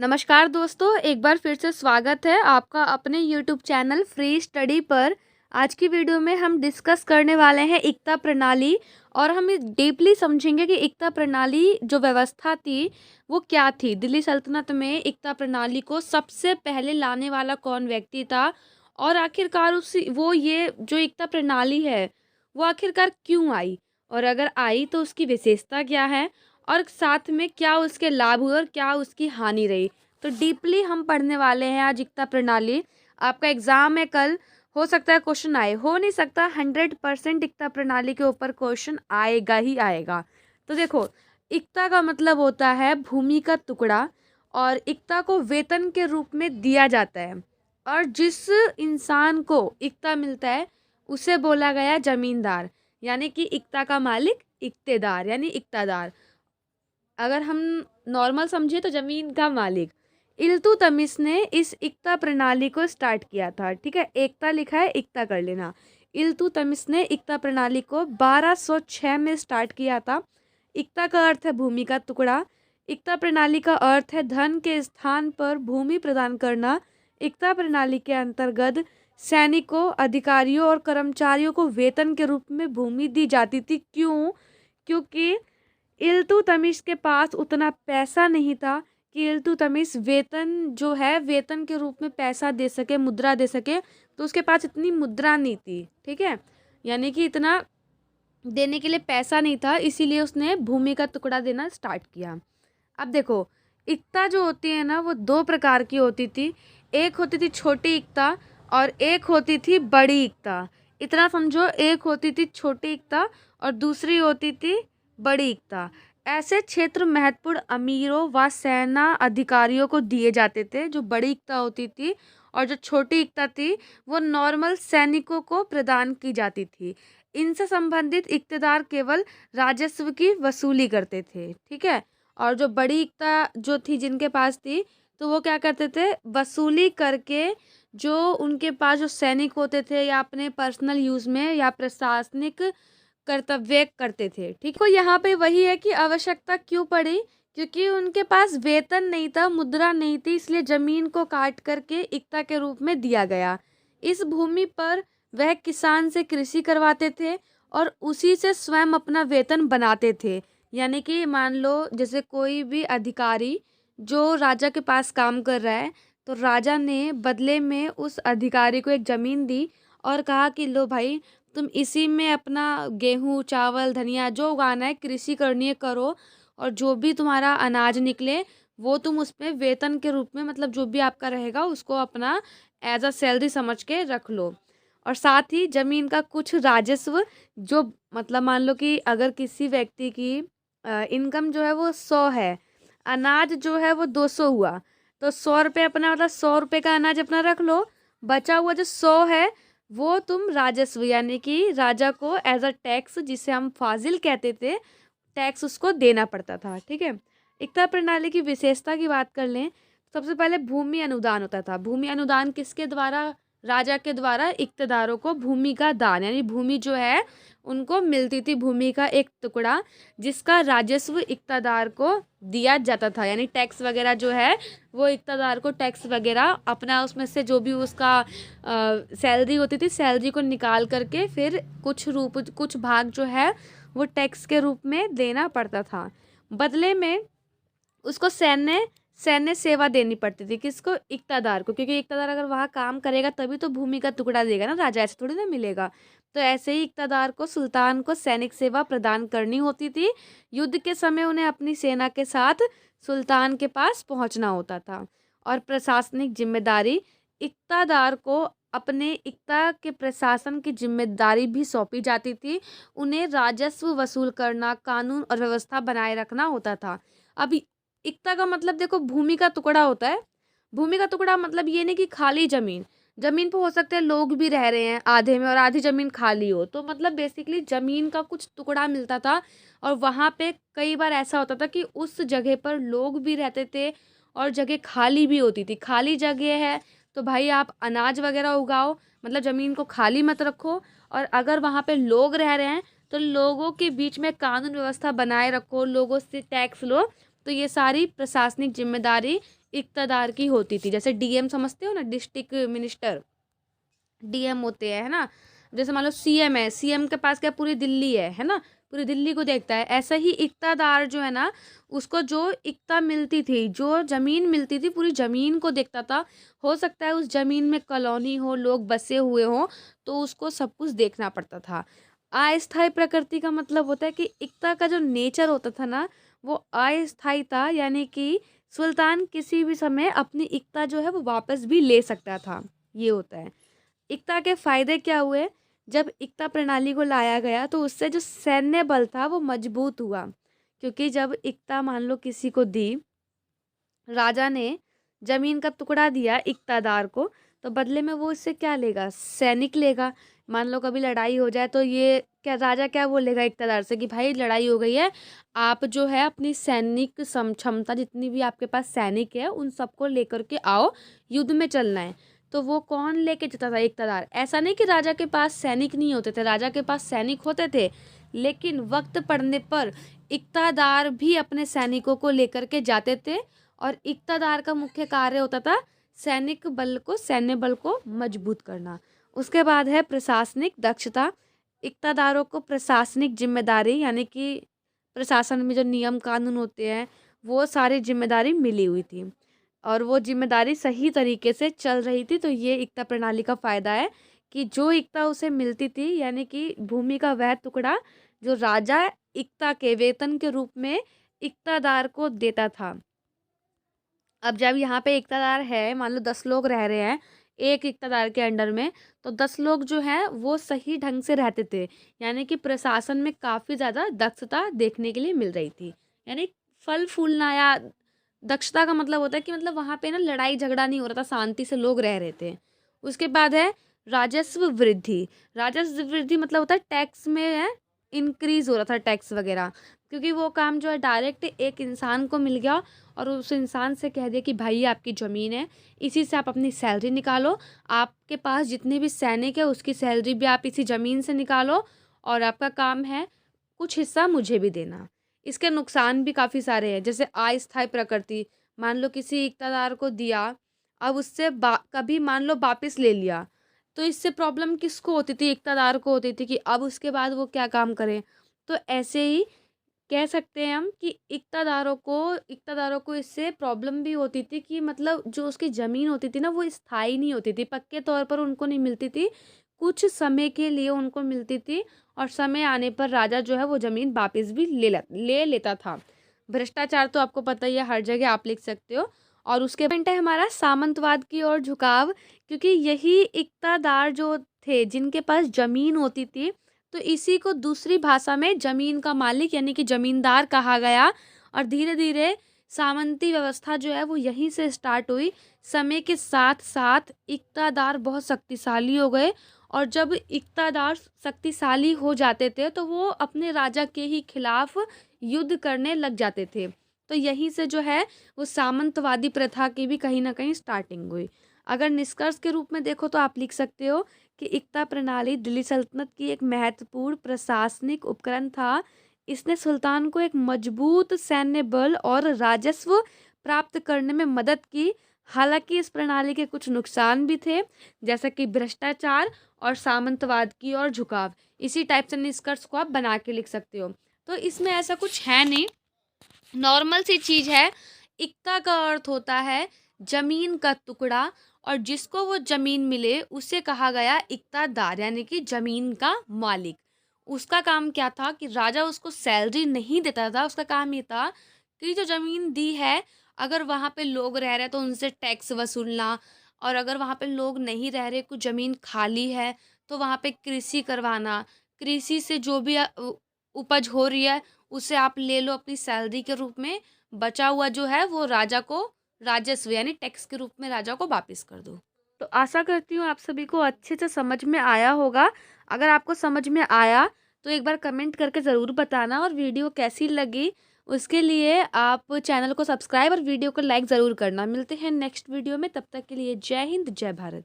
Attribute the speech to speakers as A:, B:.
A: नमस्कार दोस्तों, एक बार फिर से स्वागत है आपका अपने यूट्यूब चैनल फ्री स्टडी पर। आज की वीडियो में हम डिस्कस करने वाले हैं एकता प्रणाली और हम डीपली समझेंगे कि एकता प्रणाली जो व्यवस्था थी वो क्या थी। दिल्ली सल्तनत में एकता प्रणाली को सबसे पहले लाने वाला कौन व्यक्ति था और आखिरकार उसी वो ये जो एकता प्रणाली है वो आखिरकार क्यों आई, और अगर आई तो उसकी विशेषता क्या है और साथ में क्या उसके लाभ हुए और क्या उसकी हानि रही। तो डीपली हम पढ़ने वाले हैं आज एकता प्रणाली। आपका एग्जाम है कल, हो सकता है क्वेश्चन आए, हो नहीं सकता 100% एकता प्रणाली के ऊपर क्वेश्चन आएगा ही आएगा। तो देखो, एकता का मतलब होता है भूमि का टुकड़ा और एकता को वेतन के रूप में दिया जाता है। और जिस इंसान को एकता मिलता है उसे बोला गया जमींदार, यानी कि एकता का मालिक इक्तेदार यानी इक्तादार। अगर हम नॉर्मल समझे तो जमीन का मालिक। इल्तुतमिश ने इस एकता प्रणाली को स्टार्ट किया था। ठीक है, एकता लिखा है, एकता कर लेना। इल्तुतमिश ने एकता प्रणाली को 1206 में स्टार्ट किया था। एकता का अर्थ है भूमि का टुकड़ा। एकता प्रणाली का अर्थ है धन के स्थान पर भूमि प्रदान करना। एकता प्रणाली के अंतर्गत सैनिकों, अधिकारियों और कर्मचारियों को वेतन के रूप में भूमि दी जाती थी। क्यों? क्योंकि इल्तुतमिश के पास उतना पैसा नहीं था कि इल्तुतमिश वेतन जो है वेतन के रूप में पैसा दे सके, मुद्रा दे सके। तो उसके पास इतनी मुद्रा नहीं थी। ठीक है, यानी कि इतना देने के लिए पैसा नहीं था, इसीलिए उसने भूमि का टुकड़ा देना स्टार्ट किया। अब देखो, एकता जो होती है ना वो दो प्रकार की होती थी। एक होती थी छोटी एकता और एक होती थी बड़ी एकता। इतना समझो, एक होती थी छोटी एकता और दूसरी होती थी बड़ी एकता। ऐसे क्षेत्र महत्वपूर्ण अमीरों व सेना अधिकारियों को दिए जाते थे जो बड़ी एकता होती थी, और जो छोटी एकता थी वो नॉर्मल सैनिकों को प्रदान की जाती थी। इनसे संबंधित इक्तेदार केवल राजस्व की वसूली करते थे। ठीक है, और जो बड़ी एकता जो थी जिनके पास थी, तो वो क्या करते थे, वसूली करके जो उनके पास जो सैनिक होते थे या अपने पर्सनल यूज़ में या प्रशासनिक कर्तव्य करते थे। ठीक, तो यहाँ पे वही है कि आवश्यकता क्यों पड़ी, क्योंकि उनके पास वेतन नहीं था, मुद्रा नहीं थी, इसलिए जमीन को काट करके एकता के रूप में दिया गया। इस भूमि पर वह किसान से कृषि करवाते थे और उसी से स्वयं अपना वेतन बनाते थे। यानी कि मान लो जैसे कोई भी अधिकारी जो राजा के पास काम कर रहा है, तो राजा ने बदले में उस अधिकारी को एक ज़मीन दी और कहा कि लो भाई, तुम इसी में अपना गेहूँ, चावल, धनिया जो उगाना है, कृषि करनी है करो, और जो भी तुम्हारा अनाज निकले वो तुम उसमें वेतन के रूप में, मतलब जो भी आपका रहेगा उसको अपना एज अ सैलरी समझ के रख लो। और साथ ही ज़मीन का कुछ राजस्व, जो मतलब मान लो कि अगर किसी व्यक्ति की इनकम जो है वो 100 है, अनाज जो है वो 200 हुआ, तो 100 रुपये अपना, मतलब 100 रुपये का अनाज अपना रख लो। बचा हुआ जो 100 है वो तुम राजस्व, यानी कि राजा को एज अ टैक्स, जिसे हम फाजिल कहते थे, टैक्स उसको देना पड़ता था। ठीक है, एकता प्रणाली की विशेषता की बात कर लें, सबसे पहले भूमि अनुदान होता था। भूमि अनुदान किसके द्वारा? राजा के द्वारा इक्तेदारों को भूमि का दान, यानी भूमि जो है उनको मिलती थी, भूमि का एक टुकड़ा जिसका राजस्व इक्तादार को दिया जाता था। यानी टैक्स वगैरह जो है वो इक्तादार को टैक्स वगैरह अपना उसमें से जो भी उसका सैलरी होती थी, सैलरी को निकाल करके फिर कुछ भाग जो है वो टैक्स के रूप में देना पड़ता था। बदले में उसको सैन्य सैन्य सेवा देनी पड़ती थी। किसको? इक्तादार को, क्योंकि इक्तादार अगर वहाँ काम करेगा तभी तो भूमि का टुकड़ा देगा ना, राजा ऐसे थोड़ी ना मिलेगा। तो ऐसे ही इक्तादार को, सुल्तान को सैनिक सेवा प्रदान करनी होती थी। युद्ध के समय उन्हें अपनी सेना के साथ सुल्तान के पास पहुंचना होता था। और प्रशासनिक जिम्मेदारी, इक्तादार को अपने इक्ता के प्रशासन की जिम्मेदारी भी सौंपी जाती थी। उन्हें राजस्व वसूल करना, कानून और व्यवस्था बनाए रखना होता था। अब इक्ता का मतलब देखो, भूमि का टुकड़ा होता है। भूमि का टुकड़ा मतलब ये नहीं कि खाली जमीन, जमीन पे हो सकते हैं लोग भी रह रहे हैं आधे में और आधी जमीन खाली हो, तो मतलब बेसिकली जमीन का कुछ टुकड़ा मिलता था। और वहाँ पे कई बार ऐसा होता था कि उस जगह पर लोग भी रहते थे और जगह खाली भी होती थी। खाली जगह है तो भाई आप अनाज वगैरह उगाओ, मतलब ज़मीन को खाली मत रखो। और अगर वहाँ पे लोग रह रहे हैं तो लोगों के बीच में कानून व्यवस्था बनाए रखो, लोगों से टैक्स लो। तो ये सारी प्रशासनिक जिम्मेदारी इक़्तिदार की होती थी। जैसे डीएम समझते हो ना, डिस्ट्रिक्ट मिनिस्टर, डीएम होते हैं, है ना। जैसे मान लो सीएम है, सीएम के पास क्या पूरी दिल्ली है ना, पूरी दिल्ली को देखता है। ऐसा ही इक़्तिदार जो है ना, उसको जो इक़्ता मिलती थी, जो ज़मीन मिलती थी, पूरी ज़मीन को देखता था। हो सकता है उस ज़मीन में कॉलोनी हो, लोग बसे हुए हों, तो उसको सब कुछ देखना पड़ता था। अस्थायी प्रकृति का मतलब होता है कि इक़्ता का जो नेचर होता था ना, वो अस्थायी था, यानी कि सुल्तान किसी भी समय अपनी इक़्ता जो है वो वापस भी ले सकता था, ये होता है। इक़्ता के फ़ायदे क्या हुए? जब इक़्ता प्रणाली को लाया गया तो उससे जो सैन्य बल था वो मजबूत हुआ, क्योंकि जब इक़्ता मान लो किसी को दी, राजा ने ज़मीन का टुकड़ा दिया इक़्तिदार को, तो बदले में वो इससे क्या लेगा? सैनिक लेगा। मान लो कभी लड़ाई हो जाए तो ये क्या, राजा क्या बोलेगा इक़्तिदार से कि भाई लड़ाई हो गई है, आप जो है अपनी सैनिक क्षमता, जितनी भी आपके पास सैनिक है उन सबको लेकर के आओ, युद्ध में चलना है। तो वो कौन लेके जाता था? इक़्तिदार। ऐसा नहीं कि राजा के पास सैनिक नहीं होते थे, राजा के पास सैनिक होते थे, लेकिन वक्त पड़ने पर इक़्तिदार भी अपने सैनिकों को लेकर के जाते थे। और इक़्तिदार का मुख्य कार्य होता था सैनिक बल को, सैन्य बल को मजबूत करना। उसके बाद है प्रशासनिक दक्षता। इक़्तिदारों को प्रशासनिक जिम्मेदारी, यानी कि प्रशासन में जो नियम कानून होते हैं वो सारी जिम्मेदारी मिली हुई थी, और वो जिम्मेदारी सही तरीके से चल रही थी। तो ये इक़्ता प्रणाली का फ़ायदा है कि जो इक़्ता उसे मिलती थी, यानी कि भूमि का वह टुकड़ा जो राजा इक़्ता के वेतन के रूप में इक़्तिदार को देता था। अब जब यहाँ पे इक़्तिदार है, मान लो 10 लोग रह रहे हैं एक इक़्तिदार के अंडर में, तो 10 लोग जो हैं वो सही ढंग से रहते थे, यानी कि प्रशासन में काफ़ी ज़्यादा दक्षता देखने के लिए मिल रही थी। यानी फल फूलना, या दक्षता का मतलब होता है कि मतलब वहाँ पे ना लड़ाई झगड़ा नहीं हो रहा था, शांति से लोग रह रहे थे। उसके बाद है राजस्व वृद्धि। राजस्व वृद्धि मतलब होता है टैक्स में है इंक्रीज़ हो रहा था, टैक्स वगैरह, क्योंकि वो काम जो है डायरेक्ट एक इंसान को मिल गया, और उस इंसान से कह दिया कि भाई आपकी ज़मीन है, इसी से आप अपनी सैलरी निकालो, आपके पास जितने भी सैनिक है उसकी सैलरी भी आप इसी ज़मीन से निकालो, और आपका काम है कुछ हिस्सा मुझे भी देना। इसके नुकसान भी काफ़ी सारे हैं, जैसे अस्थायी प्रकृति। मान लो किसी इक़्तिदार को दिया, अब उससे कभी मान लो वापस ले लिया, तो इससे प्रॉब्लम किसको होती थी? इक़्तिदार को होती थी कि अब उसके बाद वो क्या काम करें। तो ऐसे ही कह सकते हैं हम कि इक़्तिदारों को इससे प्रॉब्लम भी होती थी कि मतलब जो उसकी ज़मीन होती थी ना वो स्थायी नहीं होती थी, पक्के तौर पर उनको नहीं मिलती थी, कुछ समय के लिए उनको मिलती थी, और समय आने पर राजा जो है वो ज़मीन वापस भी ले लेता था। भ्रष्टाचार तो आपको पता ही है, हर जगह आप लिख सकते हो। और उसके पॉइंट है हमारा सामंतवाद की ओर झुकाव, क्योंकि यही इक़्तिदार जो थे जिनके पास ज़मीन होती थी, तो इसी को दूसरी भाषा में ज़मीन का मालिक यानी कि ज़मींदार कहा गया, और धीरे धीरे सामंती व्यवस्था जो है वो यहीं से स्टार्ट हुई। समय के साथ साथ इक़्तिदार बहुत शक्तिशाली हो गए, और जब इक़्तिदार शक्तिशाली हो जाते थे तो वो अपने राजा के ही खिलाफ युद्ध करने लग जाते थे। तो यहीं से जो है वो सामंतवादी प्रथा की भी कहीं ना कहीं स्टार्टिंग हुई। अगर निष्कर्ष के रूप में देखो तो आप लिख सकते हो कि इक़्ता प्रणाली दिल्ली सल्तनत की एक महत्वपूर्ण प्रशासनिक उपकरण था। इसने सुल्तान को एक मजबूत सैन्य बल और राजस्व प्राप्त करने में मदद की। हालांकि इस प्रणाली के कुछ नुकसान भी थे, जैसा कि भ्रष्टाचार और सामंतवाद की ओर झुकाव। इसी टाइप से निष्कर्ष को आप बना के लिख सकते हो। तो इसमें ऐसा कुछ है नहीं, नॉर्मल सी चीज़ है। इक़्ता का अर्थ होता है ज़मीन का टुकड़ा, और जिसको वो ज़मीन मिले उसे कहा गया इक़्तिदार, यानी कि ज़मीन का मालिक। उसका काम क्या था कि राजा उसको सैलरी नहीं देता था, उसका काम ये था कि जो ज़मीन दी है, अगर वहाँ पे लोग रह रहे हैं तो उनसे टैक्स वसूलना, और अगर वहाँ पे लोग नहीं रह रहे, कुछ ज़मीन खाली है, तो वहाँ पे कृषि करवाना। कृषि से जो भी उपज हो रही है उसे आप ले लो अपनी सैलरी के रूप में, बचा हुआ जो है वो राजा को राजस्व यानी टैक्स के रूप में राजा को वापस कर दो। तो आशा करती हूँ आप सभी को अच्छे से समझ में आया होगा। अगर आपको समझ में आया तो एक बार कमेंट करके ज़रूर बताना, और वीडियो कैसी लगी उसके लिए आप चैनल को सब्सक्राइब और वीडियो को लाइक ज़रूर करना। मिलते हैं नेक्स्ट वीडियो में, तब तक के लिए जय हिंद, जय भारत।